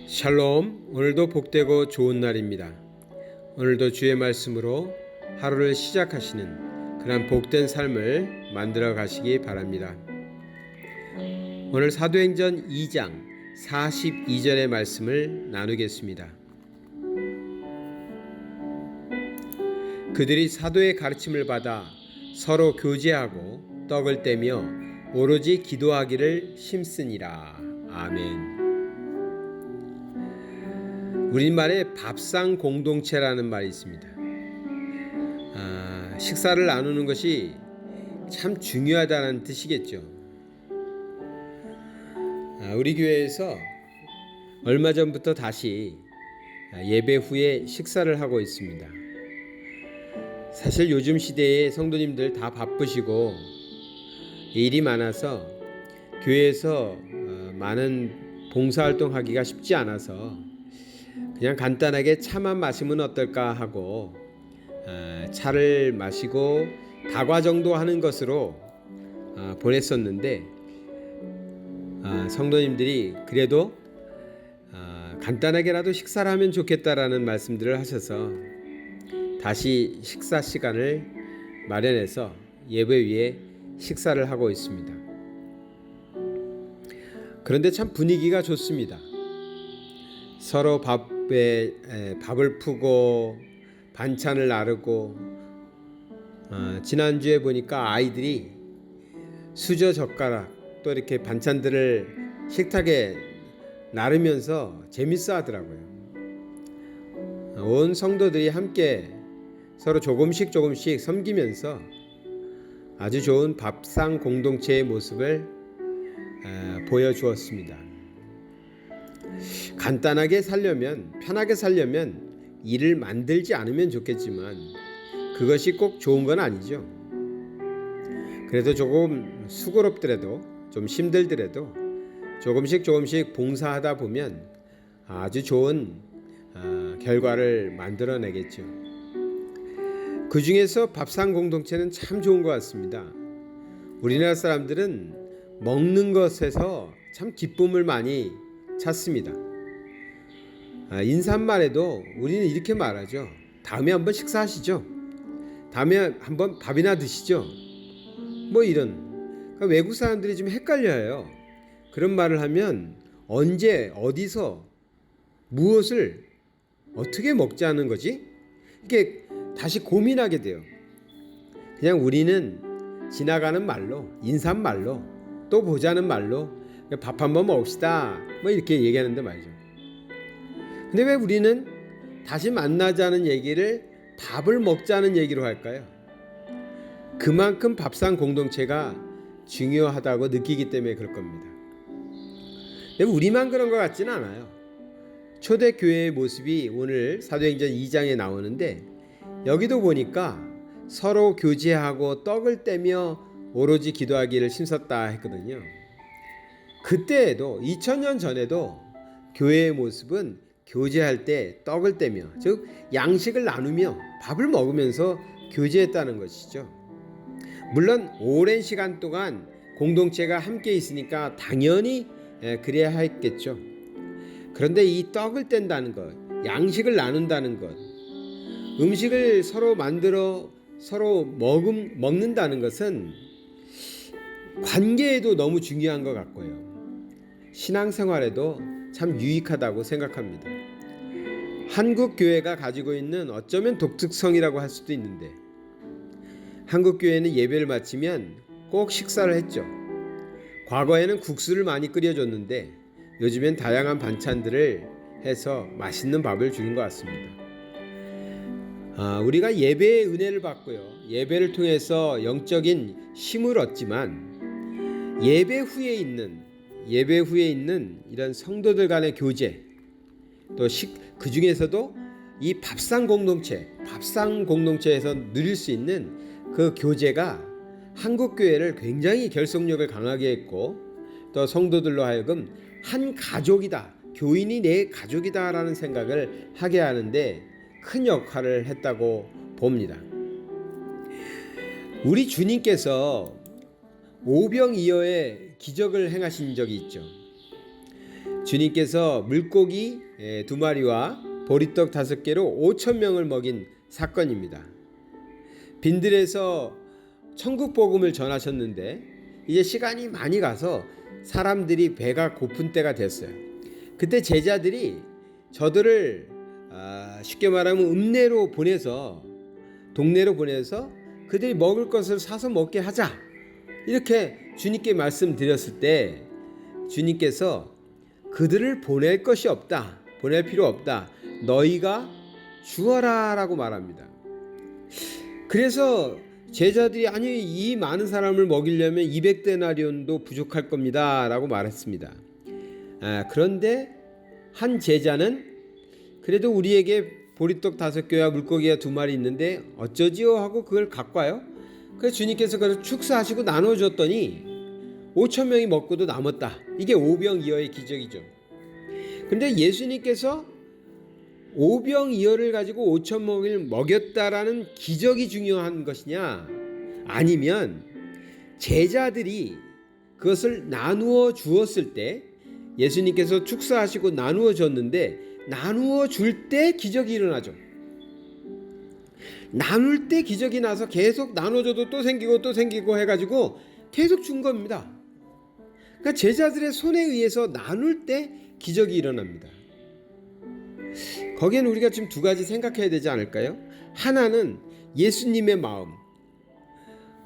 샬롬, 오늘도 복되고 좋은 날입니다. 오늘도 주의 말씀으로 하루를 시작하시는 그런 복된 삶을 만들어 가시기 바랍니다. 오늘 사도행전 2장 42절의 말씀을 나누겠습니다. 그들이 사도의 가르침을 받아 서로 교제하고 떡을 떼며 오로지 기도하기를 힘쓰니라. 아멘. 우리말에 밥상 공동체라는 말이 있습니다. 식사를 나누는 것이 참 중요하다는 뜻이겠죠. 우리 교회에서 얼마 전부터 다시 예배 후에 식사를 하고 있습니다. 사실 요즘 시대에 성도님들 다 바쁘시고 일이 많아서 교회에서 많은 봉사활동하기가 쉽지 않아서 그냥 간단하게 차만 마시면 어떨까 하고 차를 마시고 다과 정도 하는 것으로 보냈었는데 성도님들이 그래도 간단하게라도 식사를 하면 좋겠다라는 말씀들을 하셔서 다시 식사 시간을 마련해서 예배 위에 식사를 하고 있습니다. 그런데 참 분위기가 좋습니다. 서로 밥을 푸고 반찬을 나르고 지난주에 보니까 아이들이 수저 젓가락 또 이렇게 반찬들을 식탁에 나르면서 재밌어 하더라고요. 온 성도들이 함께 서로 조금씩 섬기면서 아주 좋은 밥상 공동체의 모습을 보여주었습니다. 간단하게 살려면, 편하게 살려면 일을 만들지 않으면 좋겠지만 그것이 꼭 좋은 건 아니죠. 그래도 조금 수고롭더라도 좀 힘들더라도 조금씩 봉사하다 보면 아주 좋은 결과를 만들어내겠죠. 그 중에서 밥상 공동체는 참 좋은 것 같습니다. 우리나라 사람들은 먹는 것에서 참 기쁨을 많이 찾습니다. 인사말에도 우리는 이렇게 말하죠. 다음에 한번 식사하시죠. 다음에 한번 밥이나 드시죠. 뭐 이런. 그러니까 외국 사람들이 좀 헷갈려요. 그런 말을 하면 언제 어디서 무엇을 어떻게 먹자는 거지? 이렇게 다시 고민하게 돼요. 그냥 우리는 지나가는 말로, 인사말로, 또 보자는 말로 밥 한번 먹읍시다 뭐 이렇게 얘기하는데 말이죠. 근데 왜 우리는 다시 만나자는 얘기를 밥을 먹자는 얘기로 할까요? 그만큼 밥상 공동체가 중요하다고 느끼기 때문에 그럴 겁니다. 근데 우리만 그런 것 같지는 않아요. 초대교회의 모습이 오늘 사도행전 2장에 나오는데 여기도 보니까 서로 교제하고 떡을 떼며 오로지 기도하기를 힘썼다 했거든요. 그때에도 2000년 전에도 교회의 모습은 교제할 때 떡을 떼며 즉 양식을 나누며 밥을 먹으면서 교제했다는 것이죠. 물론 오랜 시간 동안 공동체가 함께 있으니까 당연히 그래야 했겠죠. 그런데 이 떡을 뗀다는 것, 양식을 나눈다는 것, 음식을 서로 만들어 서로 먹는다는 것은 관계에도 너무 중요한 것 같고요. 신앙생활에도 참 유익하다고 생각합니다. 한국 교회가 가지고 있는 어쩌면 독특성이라고 할 수도 있는데 한국 교회는 예배를 마치면 꼭 식사를 했죠. 과거에는 국수를 많이 끓여줬는데 요즘엔 다양한 반찬들을 해서 맛있는 밥을 주는 것 같습니다. 우리가 예배의 은혜를 받고요. 예배를 통해서 영적인 힘을 얻지만 예배 후에 있는 이런 성도들 간의 교제 또 그 중에서도 이 밥상 공동체에서 누릴 수 있는 그 교제가 한국 교회를 굉장히 결속력을 강하게 했고 또 성도들로 하여금 한 가족이다, 교인이 내 가족이다라는 생각을 하게 하는데 큰 역할을 했다고 봅니다. 우리 주님께서 오병이어의 기적을 행하신 적이 있죠. 주님께서 물고기 2마리와 보리떡 5개로 5,000명을 먹인 사건입니다. 빈들에서 천국 복음을 전하셨는데 이제 시간이 많이 가서 사람들이 배가 고픈 때가 됐어요. 그때 제자들이 저들을 쉽게 말하면 동네로 보내서 그들이 먹을 것을 사서 먹게 하자, 이렇게 주님께 말씀드렸을 때 주님께서 그들을 보낼 것이 없다, 보낼 필요 없다, 너희가 주어라 라고 말합니다. 그래서 제자들이 아니 이 많은 사람을 먹이려면 200데나리온도 부족할 겁니다 라고 말했습니다. 그런데 한 제자는 그래도 우리에게 보리떡 5개와 물고기가 2마리 있는데 어쩌지요 하고 그걸 갖고 와요. 그래서 주님께서 그걸 축사하시고 나눠줬더니 5,000명이 먹고도 남았다. 이게 오병이어의 기적이죠. 그런데 예수님께서 오병이어를 가지고 5,000명을 먹였다라는 기적이 중요한 것이냐, 아니면 제자들이 그것을 나누어 주었을 때, 예수님께서 축사하시고 나누어 줬는데 나누어 줄 때 기적이 일어나죠. 나눌 때 기적이 나서 계속 나눠줘도 또 생기고 해가지고 계속 준 겁니다. 그러니까 제자들의 손에 의해서 나눌 때 기적이 일어납니다. 거기에는 우리가 지금 2가지 생각해야 되지 않을까요? 하나는 예수님의 마음.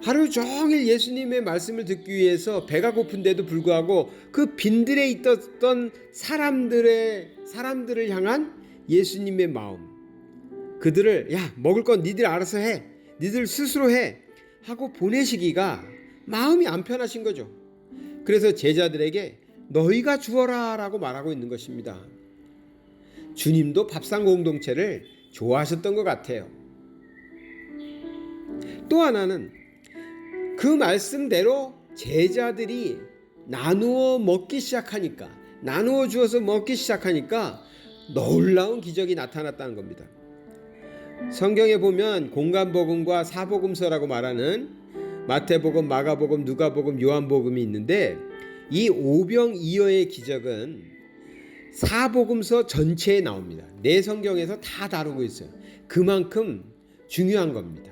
하루 종일 예수님의 말씀을 듣기 위해서 배가 고픈데도 불구하고 그 빈들에 있었던 사람들을 향한 예수님의 마음. 그들을 야 먹을 건 니들 알아서 해, 니들 스스로 해 하고 보내시기가 마음이 안 편하신 거죠. 그래서 제자들에게 너희가 주어라 라고 말하고 있는 것입니다. 주님도 밥상 공동체를 좋아하셨던 것 같아요. 또 하나는 그 말씀대로 제자들이 나누어 먹기 시작하니까, 나누어 주어서 먹기 시작하니까 놀라운 기적이 나타났다는 겁니다. 성경에 보면 공간복음과 사복음서라고 말하는 마태복음, 마가복음, 누가복음, 요한복음이 있는데 이 오병이어의 기적은 사복음서 전체에 나옵니다. 내 성경에서 다 다루고 있어요. 그만큼 중요한 겁니다.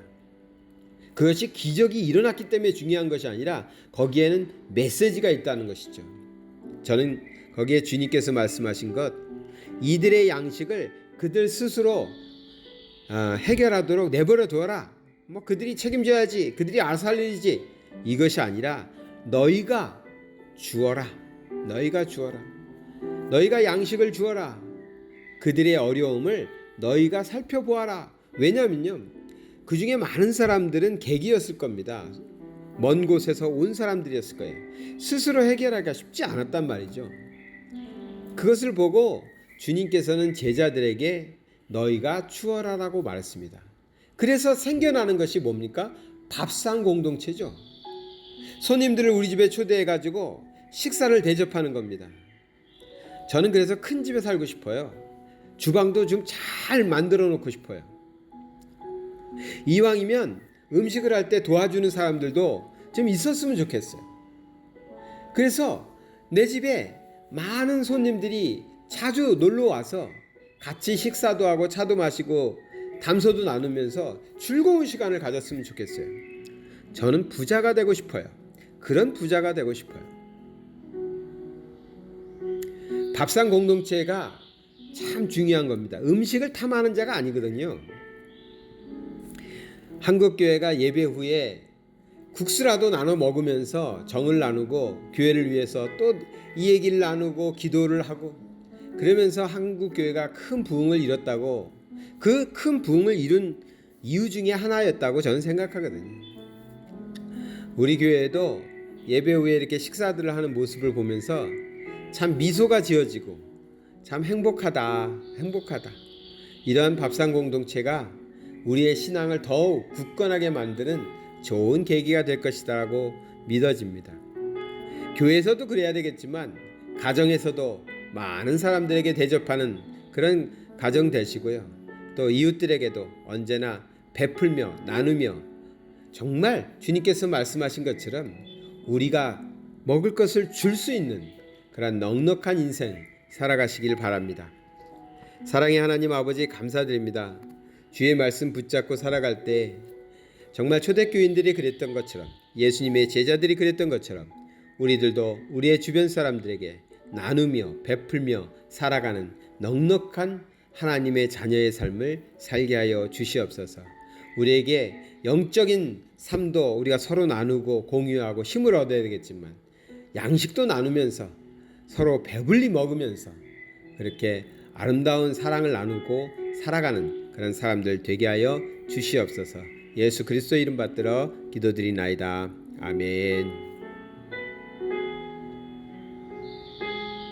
그것이 기적이 일어났기 때문에 중요한 것이 아니라 거기에는 메시지가 있다는 것이죠. 저는 거기에 주님께서 말씀하신 것, 이들의 양식을 그들 스스로 해결하도록 내버려 두어라. 그들이 책임져야지, 그들이 알아서 할 일이지, 이것이 아니라 너희가 주어라. 너희가 양식을 주어라. 그들의 어려움을 너희가 살펴보아라. 왜냐면요, 그 중에 많은 사람들은 객이었을 겁니다. 먼 곳에서 온 사람들이었을 거예요. 스스로 해결하기가 쉽지 않았단 말이죠. 그것을 보고 주님께서는 제자들에게 너희가 주어라라고 말했습니다. 그래서 생겨나는 것이 뭡니까? 밥상 공동체죠. 손님들을 우리 집에 초대해가지고 식사를 대접하는 겁니다. 저는 그래서 큰 집에 살고 싶어요. 주방도 좀 잘 만들어 놓고 싶어요. 이왕이면 음식을 할 때 도와주는 사람들도 좀 있었으면 좋겠어요. 그래서 내 집에 많은 손님들이 자주 놀러 와서 같이 식사도 하고 차도 마시고 담소도 나누면서 즐거운 시간을 가졌으면 좋겠어요. 저는 부자가 되고 싶어요. 그런 부자가 되고 싶어요. 밥상 공동체가 참 중요한 겁니다. 음식을 탐하는 자가 아니거든요. 한국교회가 예배 후에 국수라도 나눠 먹으면서 정을 나누고 교회를 위해서 또 이 얘기를 나누고 기도를 하고 그러면서 한국교회가 큰 부흥을 이뤘다고, 그 큰 부흥을 이룬 이유 중에 하나였다고 저는 생각하거든요. 우리 교회도 예배 후에 이렇게 식사들을 하는 모습을 보면서 참 미소가 지어지고 참 행복하다. 이러한 밥상 공동체가 우리의 신앙을 더욱 굳건하게 만드는 좋은 계기가 될 것이라고 믿어집니다. 교회에서도 그래야 되겠지만 가정에서도 많은 사람들에게 대접하는 그런 가정 되시고요. 또 이웃들에게도 언제나 베풀며 나누며 정말 주님께서 말씀하신 것처럼 우리가 먹을 것을 줄 수 있는 그런 넉넉한 인생 살아가시길 바랍니다. 사랑의 하나님 아버지 감사드립니다. 주의 말씀 붙잡고 살아갈 때 정말 초대교인들이 그랬던 것처럼, 예수님의 제자들이 그랬던 것처럼 우리들도 우리의 주변 사람들에게 나누며 베풀며 살아가는 넉넉한 하나님의 자녀의 삶을 살게 하여 주시옵소서. 우리에게 영적인 삶도 우리가 서로 나누고 공유하고 힘을 얻어야 되겠지만 양식도 나누면서 서로 배불리 먹으면서 그렇게 아름다운 사랑을 나누고 살아가는 그런 사람들 되게 하여 주시옵소서. 예수 그리스도 이름 받들어 기도드리나이다. 아멘.